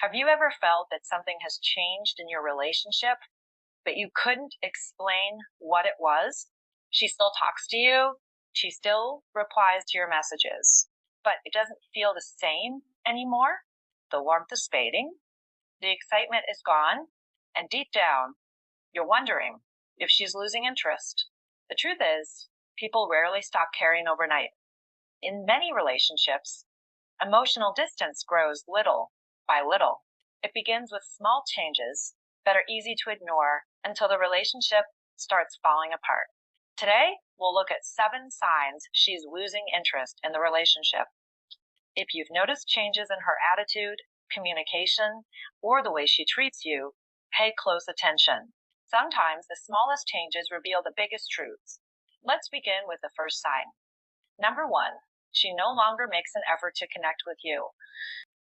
Have you ever felt that something has changed in your relationship, but you couldn't explain what it was? She still talks to you, she still replies to your messages, but it doesn't feel the same anymore. The warmth is fading, the excitement is gone, and deep down, you're wondering if she's losing interest. The truth is, people rarely stop caring overnight. In many relationships, emotional distance grows little by little. It begins with small changes that are easy to ignore until the relationship starts falling apart. Today, we'll look at 7 signs she's losing interest in the relationship. If you've noticed changes in her attitude, communication, or the way she treats you, pay close attention. Sometimes the smallest changes reveal the biggest truths. Let's begin with the first sign. Number 1, she no longer makes an effort to connect with you.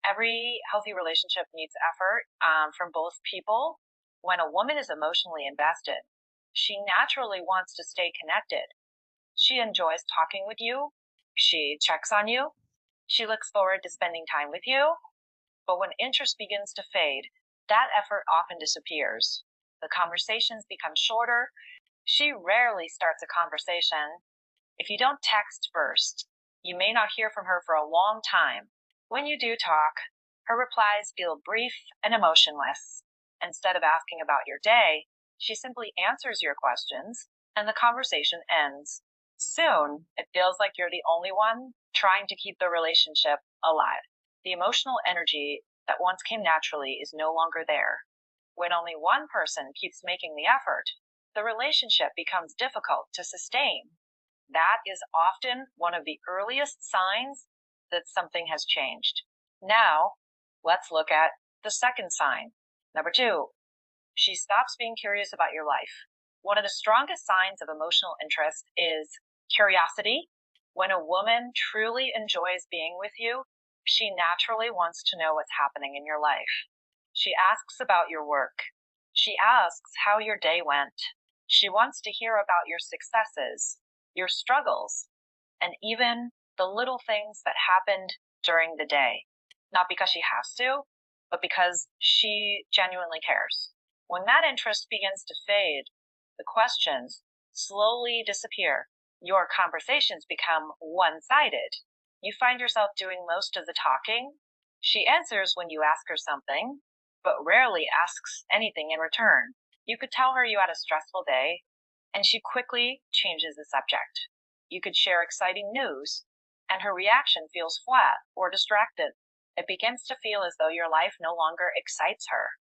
Every healthy relationship needs effort from both people. When a woman is emotionally invested, she naturally wants to stay connected. She enjoys talking with you. She checks on you. She looks forward to spending time with you. But when interest begins to fade, that effort often disappears. The conversations become shorter. She rarely starts a conversation. If you don't text first, you may not hear from her for a long time. When you do talk, her replies feel brief and emotionless. Instead of asking about your day, she simply answers your questions and the conversation ends. Soon, it feels like you're the only one trying to keep the relationship alive. The emotional energy that once came naturally is no longer there. When only one person keeps making the effort, the relationship becomes difficult to sustain. That is often one of the earliest signs that something has changed. Now, let's look at the second sign. Number 2, she stops being curious about your life. One of the strongest signs of emotional interest is curiosity. When a woman truly enjoys being with you, she naturally wants to know what's happening in your life. She asks about your work. She asks how your day went. She wants to hear about your successes, your struggles, and even the little things that happened during the day. Not because she has to, but because she genuinely cares. When that interest begins to fade, the questions slowly disappear. Your conversations become one-sided. You find yourself doing most of the talking. She answers when you ask her something, but rarely asks anything in return. You could tell her you had a stressful day, and she quickly changes the subject. You could share exciting news, and her reaction feels flat or distracted. It begins to feel as though your life no longer excites her.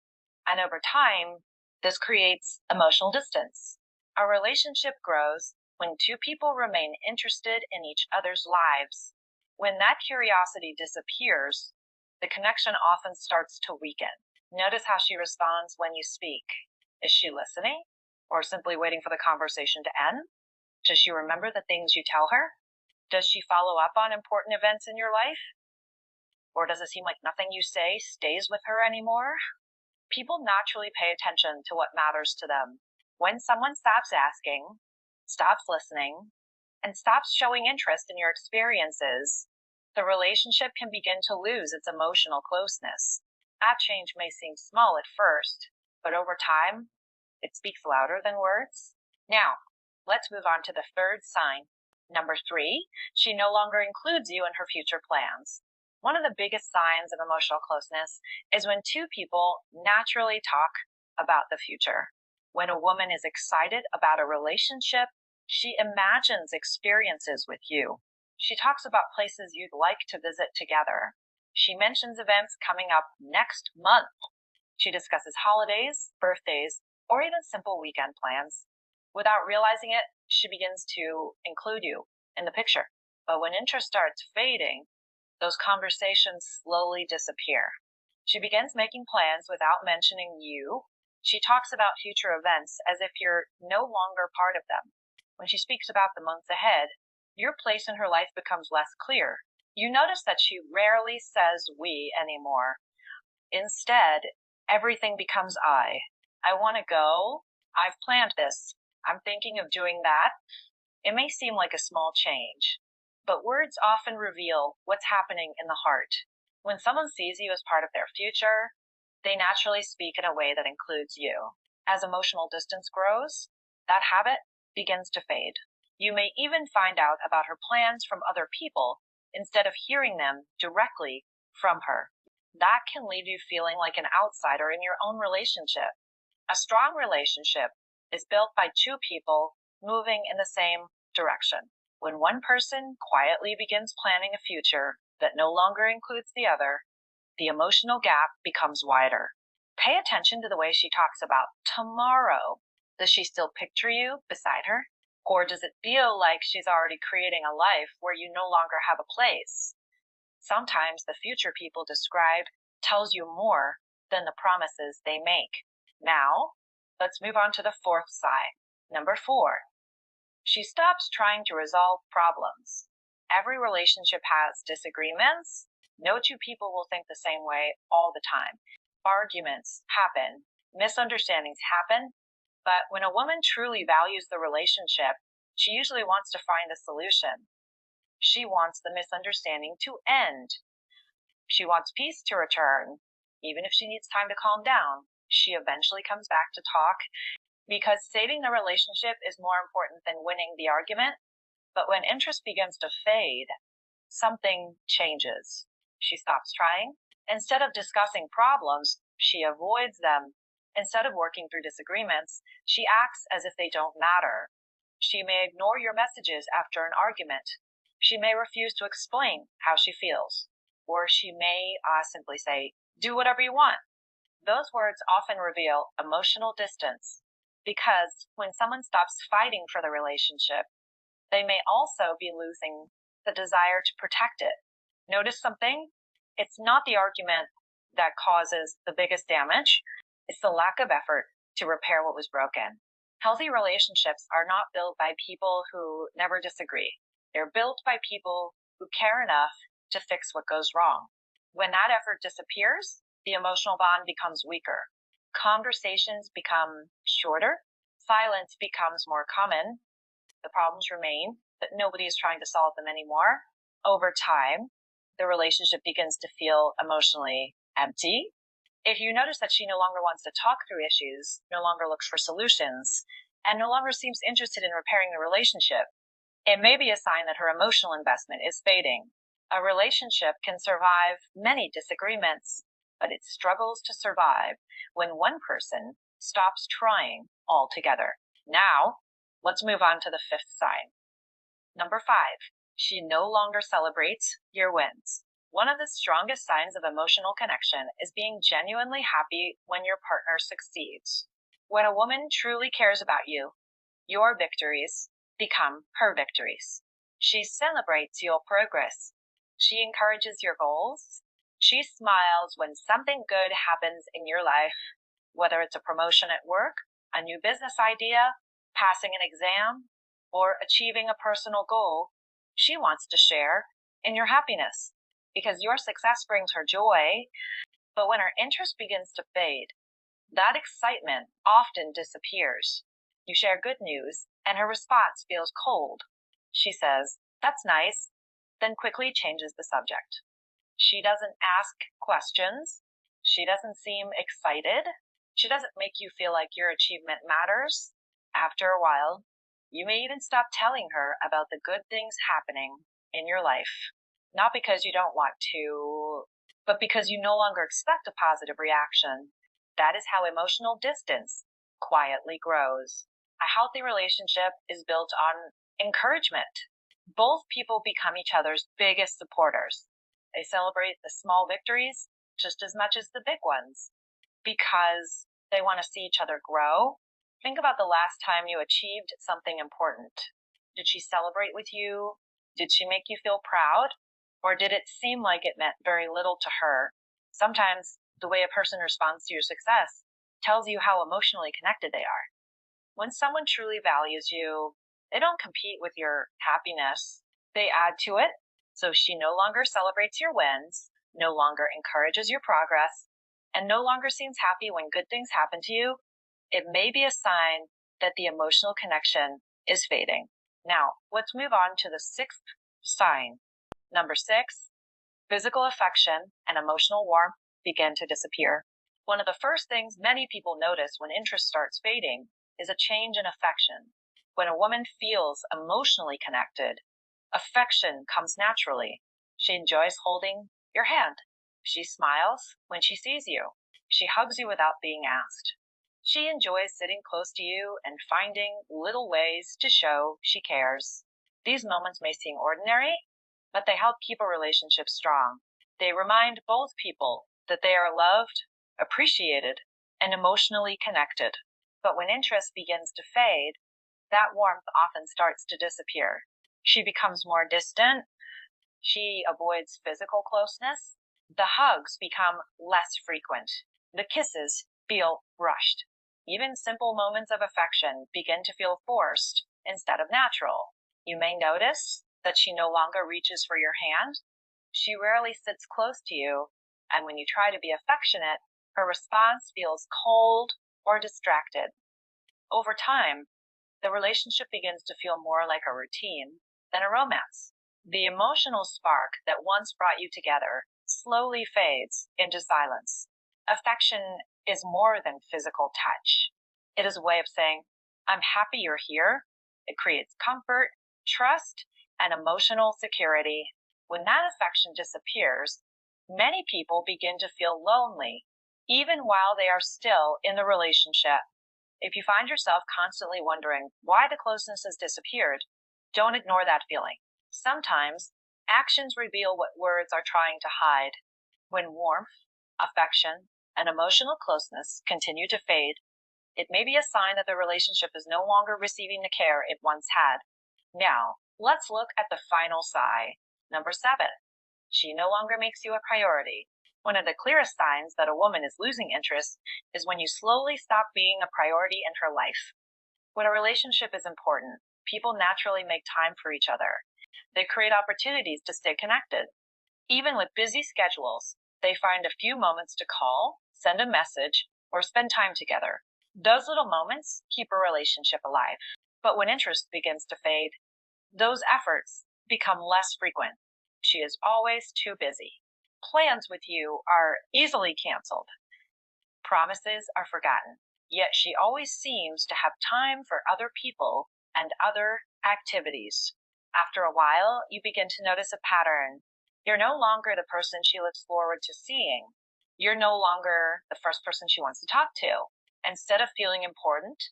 And over time, this creates emotional distance. A relationship grows when two people remain interested in each other's lives. When that curiosity disappears, the connection often starts to weaken. Notice how she responds when you speak. Is she listening, or simply waiting for the conversation to end? Does she remember the things you tell her? Does she follow up on important events in your life? Or does it seem like nothing you say stays with her anymore? People naturally pay attention to what matters to them. When someone stops asking, stops listening, and stops showing interest in your experiences, the relationship can begin to lose its emotional closeness. That change may seem small at first, but over time, it speaks louder than words. Now, let's move on to the third sign. Number 3, she no longer includes you in her future plans. One of the biggest signs of emotional closeness is when two people naturally talk about the future. When a woman is excited about a relationship, she imagines experiences with you. She talks about places you'd like to visit together. She mentions events coming up next month. She discusses holidays, birthdays, or even simple weekend plans. Without realizing it, she begins to include you in the picture. But when interest starts fading, those conversations slowly disappear. She begins making plans without mentioning you. She talks about future events as if you're no longer part of them. When she speaks about the months ahead, your place in her life becomes less clear. You notice that she rarely says we anymore. Instead, everything becomes I. I want to go. I've planned this. I'm thinking of doing that. It may seem like a small change, but words often reveal what's happening in the heart. When someone sees you as part of their future, They naturally speak in a way that includes you. As emotional distance grows, that habit begins to fade. You may even find out about her plans from other people instead of hearing them directly from her. That can leave you feeling like an outsider in your own relationship. A strong relationship is built by two people moving in the same direction. When one person quietly begins planning a future that no longer includes the other, the emotional gap becomes wider. Pay attention to the way she talks about tomorrow. Does she still picture you beside her? Or does it feel like she's already creating a life where you no longer have a place? Sometimes the future people describe tells you more than the promises they make. Now, let's move on to the fourth sign. Number 4. She stops trying to resolve problems. Every relationship has disagreements. No two people will think the same way all the time. Arguments happen, misunderstandings happen, but when a woman truly values the relationship, she usually wants to find a solution. She wants the misunderstanding to end. She wants peace to return. Even if she needs time to calm down, she eventually comes back to talk because saving the relationship is more important than winning the argument. But when interest begins to fade, something changes. She stops trying. Instead of discussing problems, she avoids them. Instead of working through disagreements, she acts as if they don't matter. She may ignore your messages after an argument. She may refuse to explain how she feels. Or she may simply say, "Do whatever you want." Those words often reveal emotional distance because when someone stops fighting for the relationship, they may also be losing the desire to protect it. Notice something? It's not the argument that causes the biggest damage. It's the lack of effort to repair what was broken. Healthy relationships are not built by people who never disagree. They're built by people who care enough to fix what goes wrong. When that effort disappears, the emotional bond becomes weaker. Conversations become shorter. Silence becomes more common. The problems remain, but nobody is trying to solve them anymore. Over time, the relationship begins to feel emotionally empty. If you notice that she no longer wants to talk through issues, no longer looks for solutions, and no longer seems interested in repairing the relationship, it may be a sign that her emotional investment is fading. A relationship can survive many disagreements, but it struggles to survive when one person stops trying altogether. Now, let's move on to the fifth sign. Number 5, she no longer celebrates your wins. One of the strongest signs of emotional connection is being genuinely happy when your partner succeeds. When a woman truly cares about you, your victories become her victories. She celebrates your progress. She encourages your goals. She smiles when something good happens in your life, whether it's a promotion at work, a new business idea, passing an exam, or achieving a personal goal. She wants to share in your happiness because your success brings her joy. But when her interest begins to fade, that excitement often disappears. You share good news, and her response feels cold. She says, "That's nice," then quickly changes the subject. She doesn't ask questions. She doesn't seem excited. She doesn't make you feel like your achievement matters. After a while, you may even stop telling her about the good things happening in your life. Not because you don't want to, but because you no longer expect a positive reaction. That is how emotional distance quietly grows. A healthy relationship is built on encouragement. Both people become each other's biggest supporters. They celebrate the small victories just as much as the big ones because they want to see each other grow. Think about the last time you achieved something important. Did she celebrate with you? Did she make you feel proud? Or did it seem like it meant very little to her? Sometimes the way a person responds to your success tells you how emotionally connected they are. When someone truly values you, they don't compete with your happiness. They add to it. So she no longer celebrates your wins, no longer encourages your progress, and no longer seems happy when good things happen to you. It may be a sign that the emotional connection is fading. Now, let's move on to the sixth sign. Number 6, physical affection and emotional warmth begin to disappear. One of the first things many people notice when interest starts fading is a change in affection. When a woman feels emotionally connected, affection comes naturally. She enjoys holding your hand. She smiles when she sees you. She hugs you without being asked. She enjoys sitting close to you and finding little ways to show she cares. These moments may seem ordinary, but they help keep a relationship strong. They remind both people that they are loved, appreciated, and emotionally connected. But when interest begins to fade, that warmth often starts to disappear. She becomes more distant. She avoids physical closeness. The hugs become less frequent. The kisses feel rushed. Even simple moments of affection begin to feel forced instead of natural. You may notice that she no longer reaches for your hand. She rarely sits close to you, and when you try to be affectionate, her response feels cold or distracted. Over time, the relationship begins to feel more like a routine than a romance. The emotional spark that once brought you together slowly fades into silence. Affection is more than physical touch. It is a way of saying, I'm happy you're here. It creates comfort, trust, and emotional security. When that affection disappears, many people begin to feel lonely, even while they are still in the relationship. If you find yourself constantly wondering why the closeness has disappeared, don't ignore that feeling. Sometimes actions reveal what words are trying to hide. When warmth, affection, and emotional closeness continue to fade, it may be a sign that the relationship is no longer receiving the care it once had. Now, let's look at the final sigh. Number 7, she no longer makes you a priority. One of the clearest signs that a woman is losing interest is when you slowly stop being a priority in her life. When a relationship is important, people naturally make time for each other. They create opportunities to stay connected. Even with busy schedules, they find a few moments to call, send a message, or spend time together. Those little moments keep a relationship alive. But when interest begins to fade, those efforts become less frequent. She is always too busy. Plans with you are easily canceled. Promises are forgotten. Yet she always seems to have time for other people and other activities. After a while, you begin to notice a pattern. You're no longer the person she looks forward to seeing. You're no longer the first person she wants to talk to. Instead of feeling important,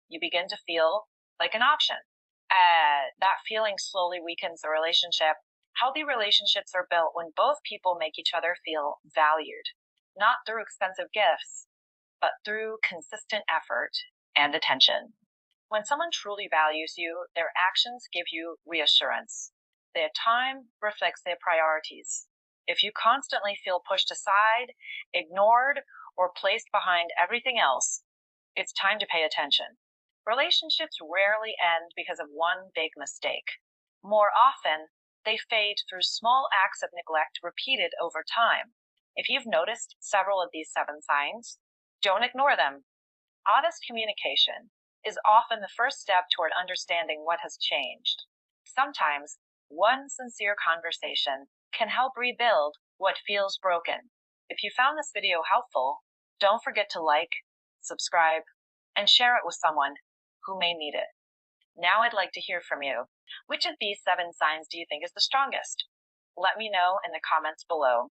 you begin to feel like an option. That feeling slowly weakens the relationship. Healthy relationships are built when both people make each other feel valued, not through expensive gifts, but through consistent effort and attention. When someone truly values you, their actions give you reassurance. Their time reflects their priorities. If you constantly feel pushed aside, ignored, or placed behind everything else, it's time to pay attention. Relationships rarely end because of one big mistake. More often, they fade through small acts of neglect repeated over time. If you've noticed several of these 7 signs, don't ignore them. Honest communication is often the first step toward understanding what has changed. Sometimes, one sincere conversation can help rebuild what feels broken. If you found this video helpful, don't forget to like, subscribe, and share it with someone who may need it. Now I'd like to hear from you. Which of these 7 signs do you think is the strongest? Let me know in the comments below.